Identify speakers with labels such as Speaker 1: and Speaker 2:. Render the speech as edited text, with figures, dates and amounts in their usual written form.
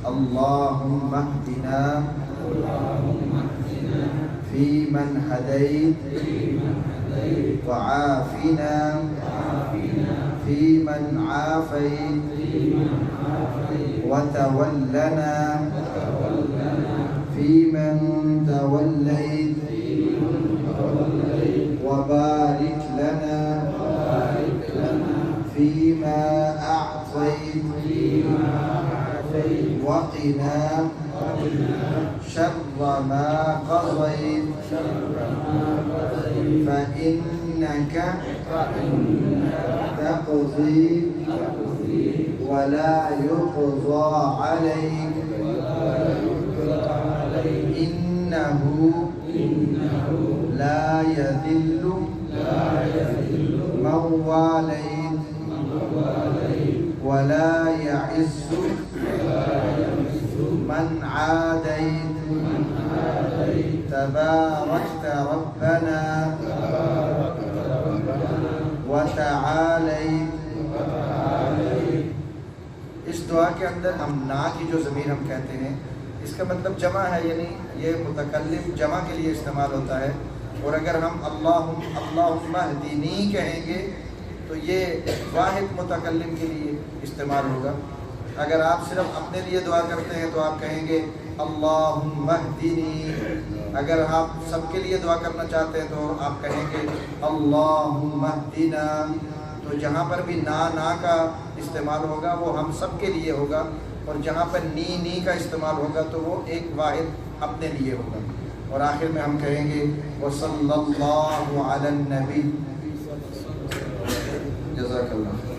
Speaker 1: अल्लाहुम्मा अहदिना फ़ीमन हदैत व आफ़िना फ़ीमन आफ़ैत व तवल्लना फ़ीमन तवल्लैत व बारिक लना फ़ीमा अअतैत वक़िना शर्र मा क़ज़ैत फ़इन्नक तक़ज़ी वला युक़ज़ा अलैक इन्नहु ला यज़िल्लु मन वालैत वला यइज़्ज़ु मन आदैत तबारकत रब्बना व तआलैत। इस दुआ के अंदर हम ना की जो ज़मीर हम कहते हैं इसका मतलब जमा है, यानी ये मुतकल्लिम जमा के लिए इस्तेमाल होता है। और अगर हम अल्लाहुम्मा अहदिनी कहेंगे तो ये वाहिद मुतकल्लिम के लिए इस्तेमाल होगा। अगर आप सिर्फ अपने लिए दुआ करते हैं तो आप कहेंगे अल्लाहुम्मा अहदिनी। अगर आप सबके लिए दुआ करना चाहते हैं तो आप कहेंगे अल्लाहुम्मा अहदिना। तो जहाँ पर भी ना का इस्तेमाल होगा वो हम सब के लिए होगा, और जहाँ पर नी का इस्तेमाल होगा तो वो एक वाहिद अपने लिए होगा। और आखिर में हम कहेंगे वसल्लल्लाहु अला नबी। जज़ाकल्लाह।